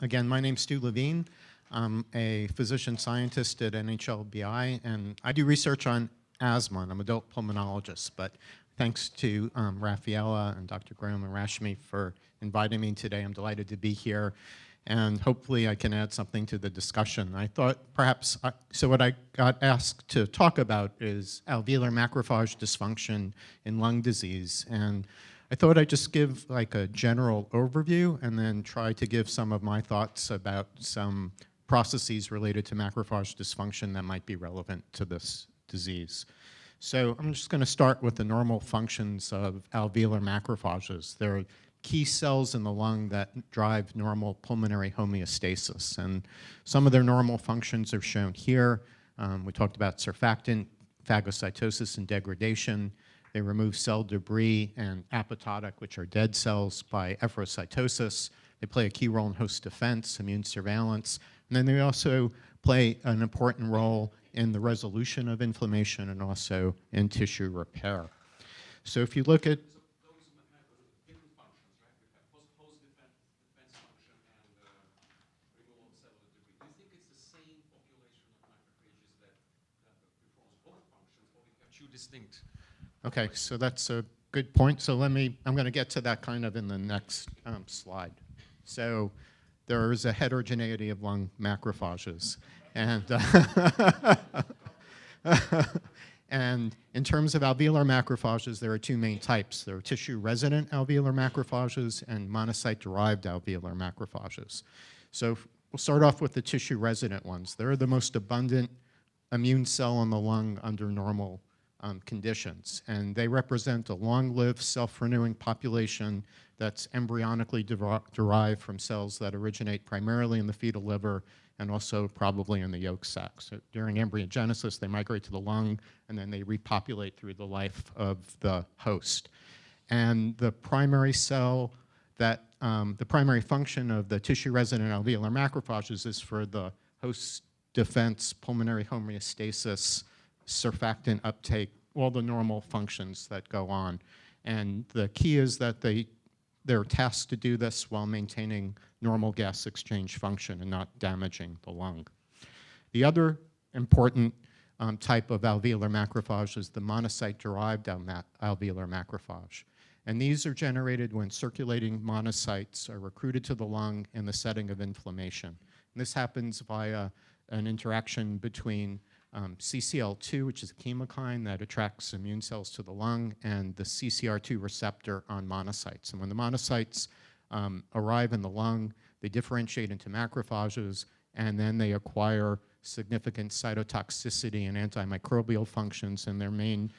Again, my name's Stu Levine. I'm a physician scientist at NHLBI, and I do research on asthma. I'm an adult pulmonologist, but thanks to Rafaela and Dr. Graham and Rashmi for inviting me today. I'm delighted to be here, and hopefully I can add something to the discussion. I thought perhaps, so what I got asked to talk about is alveolar macrophage dysfunction in lung disease, and I thought I'd just give like a general overview and then try to give some of my thoughts about some processes related to macrophage dysfunction that might be relevant to this disease. So I'm just going to start with the normal functions of alveolar macrophages. They're key cells in the lung that drive normal pulmonary homeostasis, and some of their normal functions are shown here. We talked about surfactant, phagocytosis, and degradation. They remove cell debris and apoptotic, which are dead cells, by efferocytosis. They play a key role in host defense, immune surveillance, and then they also play an important role in the resolution of inflammation and also in tissue repair. So if you look at Those have different functions, right? We have host defense function and removal of cellular debris. Do you think it's the same population of macrophages that performs both functions, or we have two distinct? Okay, so that's a good point. So I'm going to get to that kind of in the next slide. So there is a heterogeneity of lung macrophages. And, and in terms of alveolar macrophages, there are two main types. There are tissue-resident alveolar macrophages and monocyte-derived alveolar macrophages. So we'll start off with the tissue-resident ones. They're the most abundant immune cell in the lung under normal conditions, and they represent a long-lived, self-renewing population that's embryonically derived from cells that originate primarily in the fetal liver and also probably in the yolk sac. So during embryogenesis, they migrate to the lung, and then they repopulate through the life of the host. And the primary cell that, the primary function of the tissue-resident alveolar macrophages is for the host defense, pulmonary homeostasis, surfactant uptake, all the normal functions that go on. And the key is that they're tasked to do this while maintaining normal gas exchange function and not damaging the lung. The other important type of alveolar macrophage is the monocyte-derived alveolar macrophage. And these are generated when circulating monocytes are recruited to the lung in the setting of inflammation. And this happens via an interaction between CCL2, which is a chemokine that attracts immune cells to the lung, and the CCR2 receptor on monocytes. And when the monocytes arrive in the lung, they differentiate into macrophages, and then they acquire significant cytotoxicity and antimicrobial functions, and their main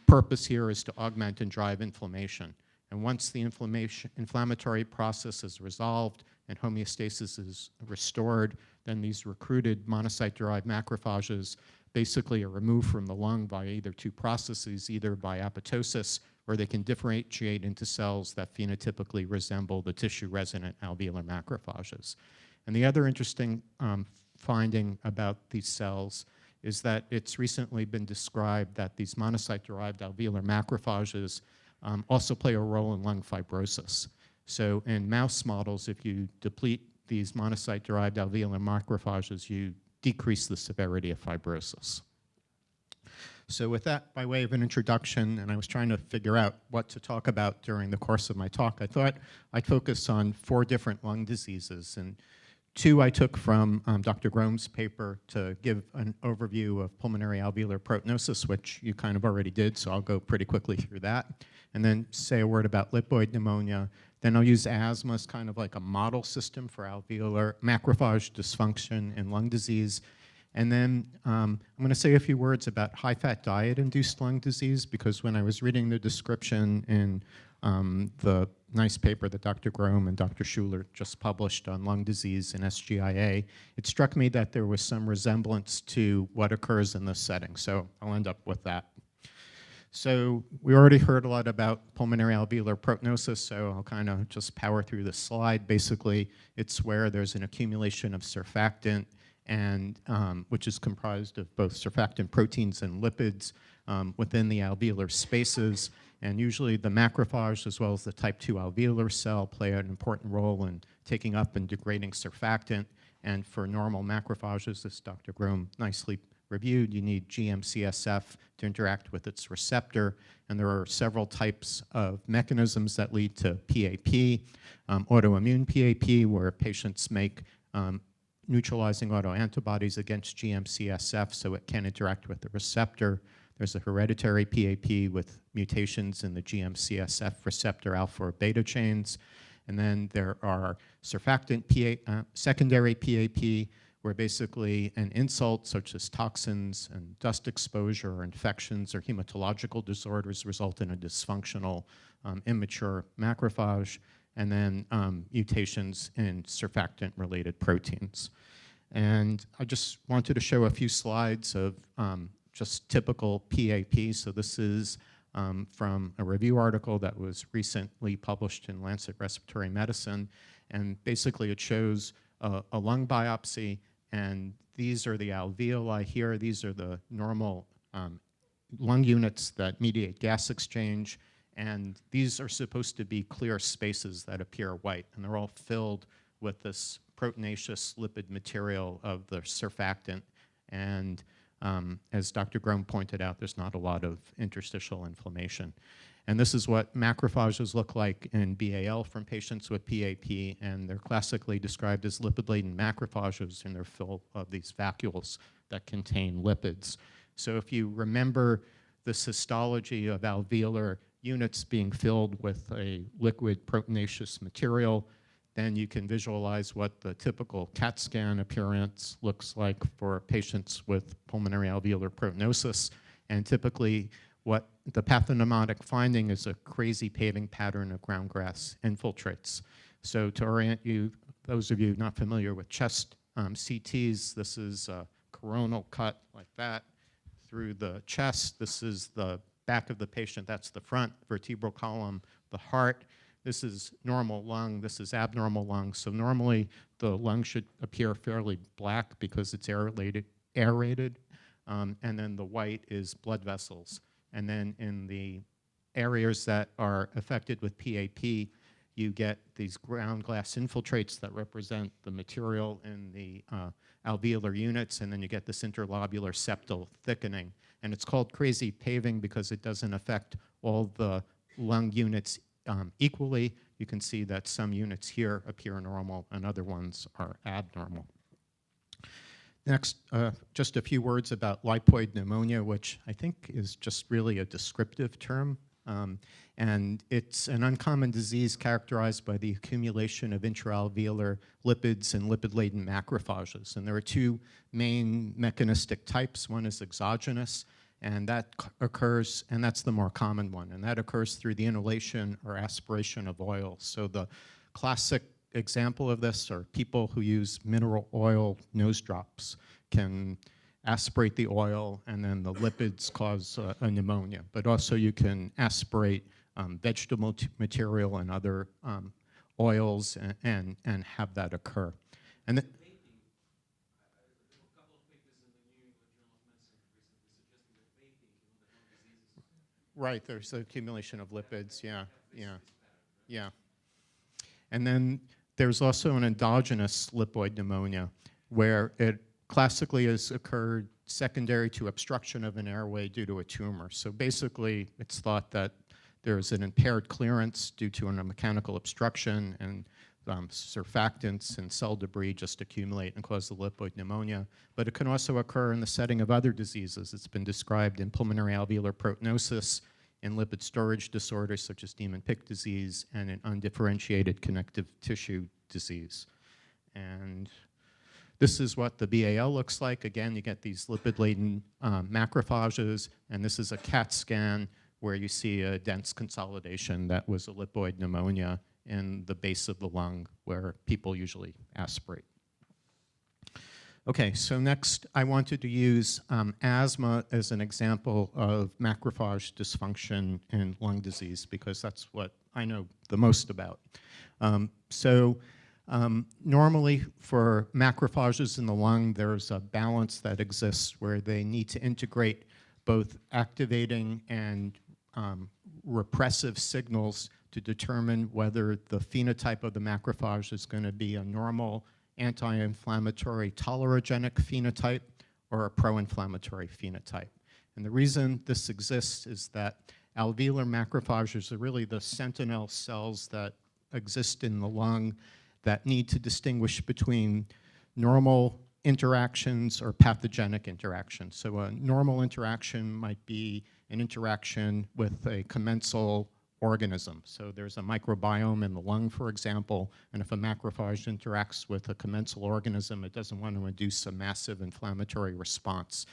purpose here is to augment and drive inflammation. And once the inflammatory process is resolved and homeostasis is restored, then these recruited monocyte-derived macrophages basically are removed from the lung by either two processes, either by apoptosis, or they can differentiate into cells that phenotypically resemble the tissue-resident alveolar macrophages. And the other interesting finding about these cells is that it's recently been described that these monocyte-derived alveolar macrophages also play a role in lung fibrosis. So in mouse models, if you deplete these monocyte-derived alveolar macrophages, you decrease the severity of fibrosis. So with that, by way of an introduction, and I was trying to figure out what to talk about during the course of my talk, I thought I'd focus on 4 different lung diseases. And 2 I took from Dr. Grome's paper to give an overview of pulmonary alveolar proteinosis, which you kind of already did, so I'll go pretty quickly through that. And then say a word about lipoid pneumonia. Then I'll use asthma as kind of like a model system for alveolar macrophage dysfunction in lung disease. And then I'm going to say a few words about high-fat diet-induced lung disease, because when I was reading the description in the nice paper that Dr. Grome and Dr. Schuler just published on lung disease in SGIA, it struck me that there was some resemblance to what occurs in this setting. So I'll end up with that. So we already heard a lot about pulmonary alveolar proteinosis, so I'll kind of just power through this slide. Basically, it's where there's an accumulation of surfactant and which is comprised of both surfactant proteins and lipids within the alveolar spaces. And usually the macrophage as well as the type 2 alveolar cell play an important role in taking up and degrading surfactant. And for normal macrophages, as Dr. Grome nicely reviewed, you need GM-CSF to interact with its receptor. And there are several types of mechanisms that lead to PAP. Autoimmune PAP, where patients make neutralizing autoantibodies against GM-CSF so it can interact with the receptor. There's a hereditary PAP with mutations in the GM-CSF receptor alpha or beta chains. And then there are surfactant secondary PAP, where basically an insult such as toxins and dust exposure or infections or hematological disorders result in a dysfunctional immature macrophage, and then mutations in surfactant-related proteins. And I just wanted to show a few slides of just typical PAP. So this is from a review article that was recently published in Lancet Respiratory Medicine. And basically it shows a lung biopsy, and these are the alveoli here. These are the normal lung units that mediate gas exchange. And these are supposed to be clear spaces that appear white, and they're all filled with this proteinaceous lipid material of the surfactant. And as Dr. Grome pointed out, there's not a lot of interstitial inflammation. And this is what macrophages look like in BAL from patients with PAP, and they're classically described as lipid-laden macrophages, and they're full of these vacuoles that contain lipids. So if you remember this histology of alveolar units being filled with a liquid proteinaceous material, then you can visualize what the typical CAT scan appearance looks like for patients with pulmonary alveolar proteinosis. And typically, what the pathognomonic finding is a crazy paving pattern of ground grass infiltrates. So to orient you, those of you not familiar with chest CTs, this is a coronal cut like that through the chest. This is the back of the patient, that's the front vertebral column, the heart. This is normal lung, this is abnormal lung. So normally the lung should appear fairly black because it's aerated. And then the white is blood vessels. And then in the areas that are affected with PAP, you get these ground glass infiltrates that represent the material in the alveolar units, and then you get this interlobular septal thickening. And it's called crazy paving because it doesn't affect all the lung units equally. You can see that some units here appear normal and other ones are abnormal. Next, just a few words about lipoid pneumonia, which I think is just really a descriptive term. And it's an uncommon disease characterized by the accumulation of intraalveolar lipids and lipid-laden macrophages. And there are two main mechanistic types. One is exogenous, and that occurs, and that's the more common one, and that occurs through the inhalation or aspiration of oil. So the classic example of this are people who use mineral oil nose drops can aspirate the oil, and then the lipids cause a pneumonia. But also you can aspirate vegetable material and other oils and have that occur. And right, there's the accumulation of lipids, yeah. And then there's also an endogenous lipoid pneumonia where it classically has occurred secondary to obstruction of an airway due to a tumor. So basically, it's thought that there's an impaired clearance due to a mechanical obstruction, and surfactants and cell debris just accumulate and cause the lipoid pneumonia. But it can also occur in the setting of other diseases. It's been described in pulmonary alveolar proteinosis, in lipid storage disorders such as Niemann-Pick disease, and in undifferentiated connective tissue disease. And this is what the BAL looks like. Again, you get these lipid-laden macrophages, and this is a CAT scan where you see a dense consolidation that was a lipoid pneumonia in the base of the lung where people usually aspirate. Okay, so next I wanted to use asthma as an example of macrophage dysfunction in lung disease because that's what I know the most about. So Normally, for macrophages in the lung, there's a balance that exists where they need to integrate both activating and repressive signals to determine whether the phenotype of the macrophage is going to be a normal anti-inflammatory tolerogenic phenotype or a pro-inflammatory phenotype. And the reason this exists is that alveolar macrophages are really the sentinel cells that exist in the lung that need to distinguish between normal interactions or pathogenic interactions. So a normal interaction might be an interaction with a commensal organism. So there's a microbiome in the lung, for example, and if a macrophage interacts with a commensal organism, it doesn't want to induce a massive inflammatory response.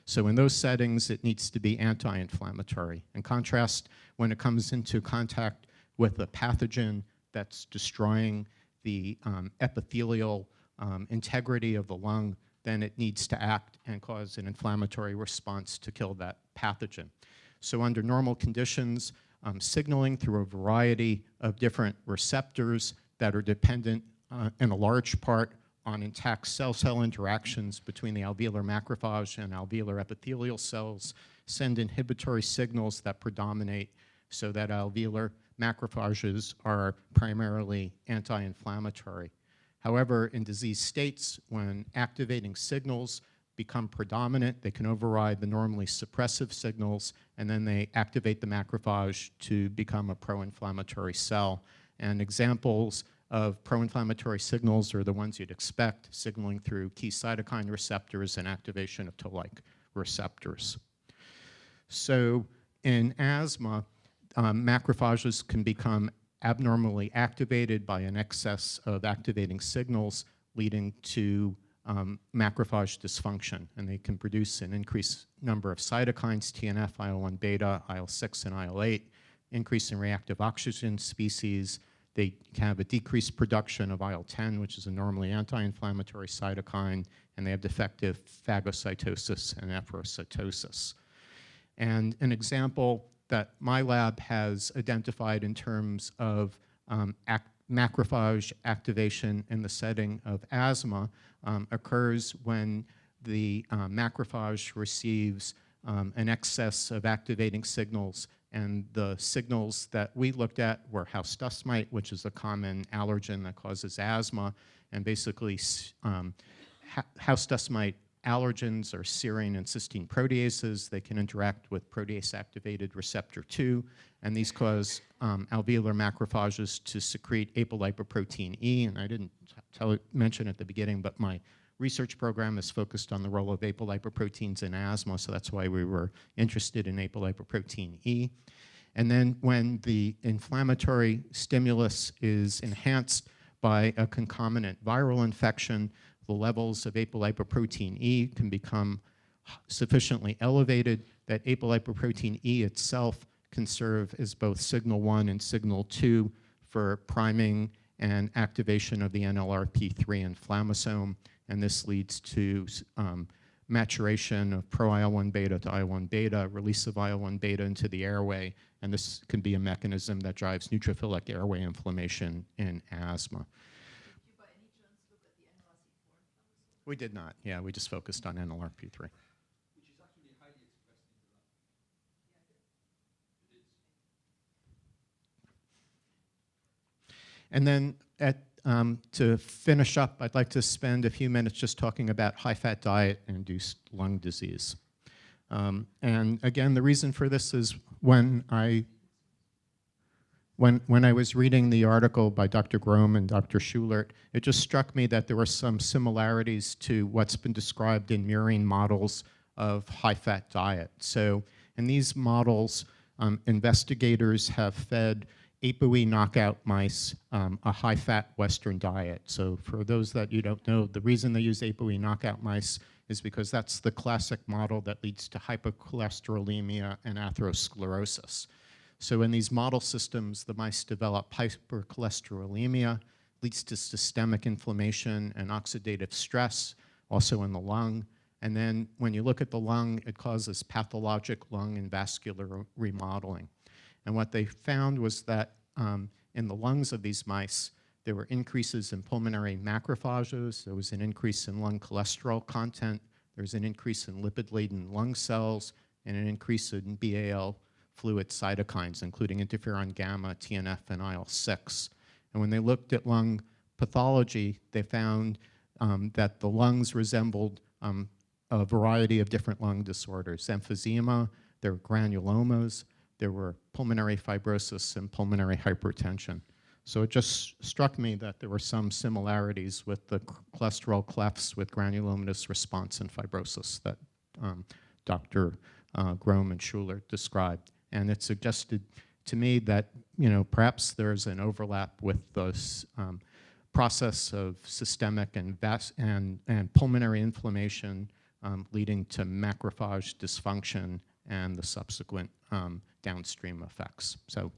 So in those settings, it needs to be anti-inflammatory. In contrast, when it comes into contact with a pathogen that's destroying the epithelial integrity of the lung, then it needs to act and cause an inflammatory response to kill that pathogen. So under normal conditions, signaling through a variety of different receptors that are dependent in a large part on intact cell-cell interactions between the alveolar macrophage and alveolar epithelial cells send inhibitory signals that predominate so that alveolar macrophages are primarily anti-inflammatory. However, in disease states, when activating signals become predominant, they can override the normally suppressive signals, and then they activate the macrophage to become a pro-inflammatory cell. And examples of pro-inflammatory signals are the ones you'd expect, signaling through key cytokine receptors and activation of toll-like receptors. So in asthma, macrophages can become abnormally activated by an excess of activating signals, leading to macrophage dysfunction, and they can produce an increased number of cytokines, TNF, IL-1 beta, IL-6, and IL-8, increase in reactive oxygen species. They can have a decreased production of IL-10, which is a normally anti-inflammatory cytokine, and they have defective phagocytosis and efferocytosis. And an example that my lab has identified in terms of macrophage activation in the setting of asthma occurs when the macrophage receives an excess of activating signals, and the signals that we looked at were house dust mite, which is a common allergen that causes asthma, and basically house dust mite allergens are serine and cysteine proteases. They can interact with protease-activated receptor 2, and these cause alveolar macrophages to secrete apolipoprotein E. And I didn't mention at the beginning, but my research program is focused on the role of apolipoproteins in asthma, so that's why we were interested in apolipoprotein E. And then when the inflammatory stimulus is enhanced by a concomitant viral infection, the levels of apolipoprotein E can become sufficiently elevated that apolipoprotein E itself can serve as both signal 1 and signal 2 for priming and activation of the NLRP3 inflammasome, and this leads to maturation of pro-IL-1 beta to IL-1 beta, release of IL-1 beta into the airway, and this can be a mechanism that drives neutrophilic airway inflammation in asthma. We did not. Yeah, we just focused on NLRP3. Which is actually highly expressed in the lung. It is. And then to finish up, I'd like to spend a few minutes just talking about high-fat diet-induced lung disease. And again, the reason for this is when I was reading the article by Dr. Grom and Dr. Schulert, it just struck me that there were some similarities to what's been described in murine models of high-fat diet. So in these models, investigators have fed ApoE knockout mice a high-fat Western diet. So for those that you don't know, the reason they use ApoE knockout mice is because that's the classic model that leads to hypercholesterolemia and atherosclerosis. So in these model systems, the mice develop hypercholesterolemia, leads to systemic inflammation and oxidative stress, also in the lung. And then when you look at the lung, it causes pathologic lung and vascular remodeling. And what they found was that in the lungs of these mice, There were increases in pulmonary macrophages. There was an increase in lung cholesterol content. There was an increase in lipid-laden lung cells and an increase in BAL fluid cytokines, including interferon gamma, TNF, and IL-6. And when they looked at lung pathology, they found that the lungs resembled a variety of different lung disorders: emphysema, there were granulomas, there were pulmonary fibrosis, and pulmonary hypertension. So it just struck me that there were some similarities with the cholesterol clefts with granulomatous response and fibrosis that Dr. Grom and Schuler described. And it suggested to me that, perhaps there's an overlap with this process of systemic and pulmonary inflammation leading to macrophage dysfunction and the subsequent downstream effects. So.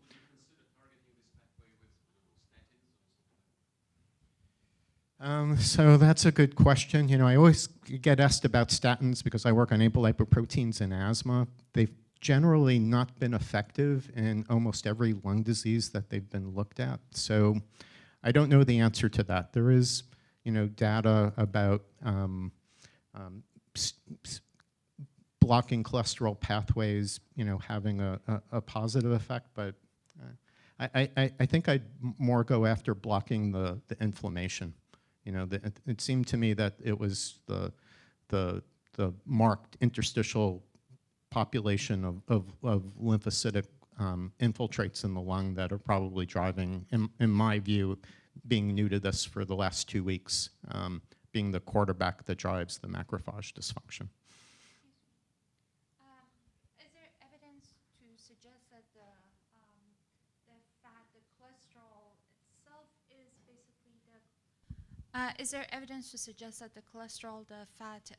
So that's a good question. I always get asked about statins because I work on apolipoproteins in asthma. They've generally not been effective in almost every lung disease that they've been looked at. So I don't know the answer to that. There is, data about blocking cholesterol pathways, having a positive effect, but I think I'd more go after blocking the inflammation. It seemed to me that it was the marked interstitial population of lymphocytic infiltrates in the lung that are probably driving, in my view, being new to this for the last 2 weeks, being the quarterback that drives the macrophage dysfunction. Is there evidence to suggest that the fat, the cholesterol itself is basically the... is there evidence to suggest that the cholesterol, the fat,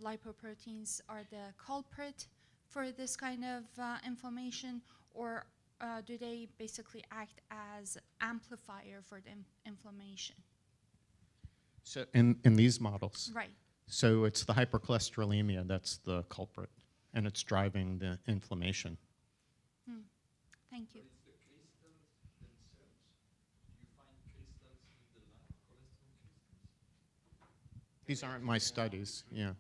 lipoproteins are the culprit for this kind of inflammation, or do they basically act as amplifier for the inflammation? So in these models? Right. So it's the hypercholesterolemia that's the culprit, and it's driving the inflammation. Thank you. But it's the crystals themselves. Do you find crystals in the lung, cholesterol crystals? These aren't my studies, yeah.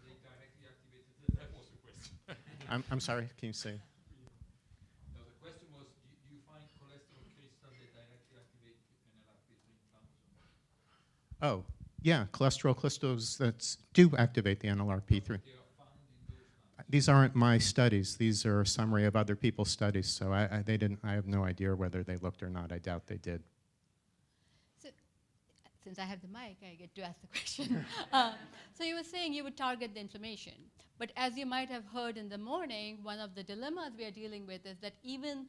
They directly activated. That was the question. I'm sorry, can you say? No, the question was, do you find cholesterol crystals that directly activate NLRP3 inflammasome? Oh, yeah, cholesterol crystals that do activate the NLRP3. They are found in those lungs. These aren't my studies. These are a summary of other people's studies, so I have no idea whether they looked or not. I doubt they did. So, since I have the mic, I get to ask the question. So you were saying you would target the inflammation, but as you might have heard in the morning, one of the dilemmas we are dealing with is that even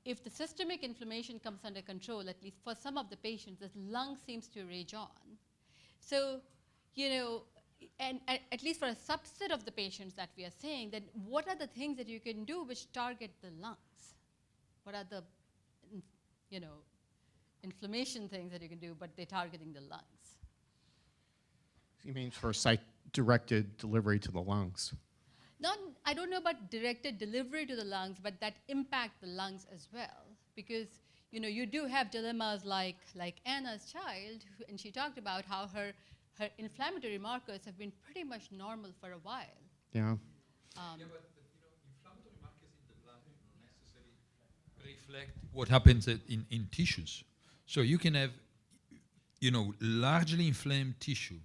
if the systemic inflammation comes under control, at least for some of the patients, the lung seems to rage on. So, and at least for a subset of the patients that we are saying, then what are the things that you can do which target the lungs? What are the, inflammation things that you can do, but they're targeting the lungs? You mean for site-directed delivery to the lungs? I don't know about directed delivery to the lungs, but that impact the lungs as well. Because, you do have dilemmas like Anna's child, and she talked about how her inflammatory markers have been pretty much normal for a while. Yeah. Yeah, but inflammatory markers in the blood don't necessarily reflect what happens in tissues. So you can have, largely inflamed tissue,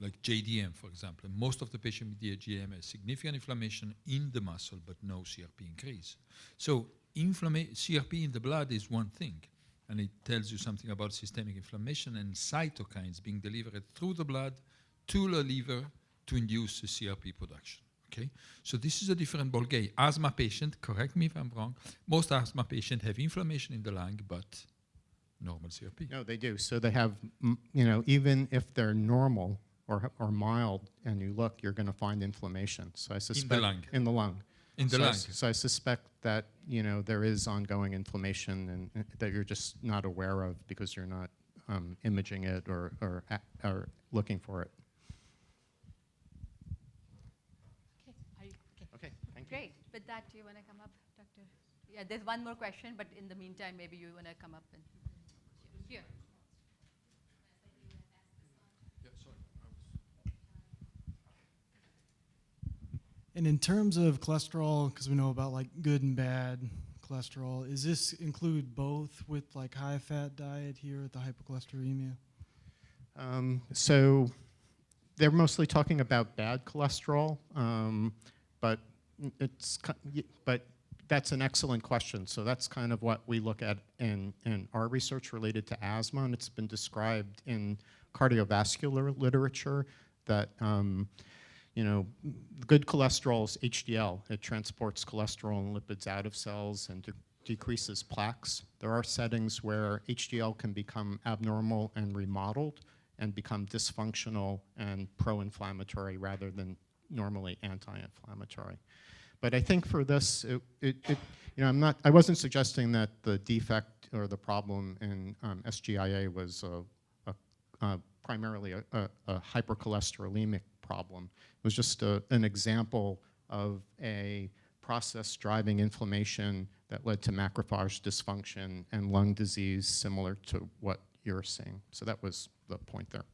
like JDM, for example. Most of the patients with JDM have significant inflammation in the muscle, but no CRP increase. So CRP in the blood is one thing, and it tells you something about systemic inflammation and cytokines being delivered through the blood to the liver to induce the CRP production. Okay, so this is a different ballgame. Asthma patient, correct me if I'm wrong, most asthma patients have inflammation in the lung, but normal CRP. No, they do. So they have, even if they're normal or mild, and you look, you're going to find inflammation. So I suspect In the lung. In the lung. In the lung. So I suspect that there is ongoing inflammation and that you're just not aware of because you're not imaging it or looking for it. Okay, thank you. Great. With that, do you want to come up, Doctor? Yeah, there's one more question, but in the meantime, maybe you want to come up and... Here. Yeah, sorry. And in terms of cholesterol, because we know about like good and bad cholesterol, is this include both with like high fat diet here at the hypocholesterolemia? So they're mostly talking about bad cholesterol, but but that's an excellent question. So that's kind of what we look at in our research related to asthma, and it's been described in cardiovascular literature that good cholesterol is HDL. It transports cholesterol and lipids out of cells and decreases plaques. There are settings where HDL can become abnormal and remodeled and become dysfunctional and pro-inflammatory rather than normally anti-inflammatory. But I think for this, I wasn't suggesting that the defect or the problem in SGIA was primarily a hypercholesterolemic problem. It was just an example of a process driving inflammation that led to macrophage dysfunction and lung disease similar to what you're seeing. So that was the point there.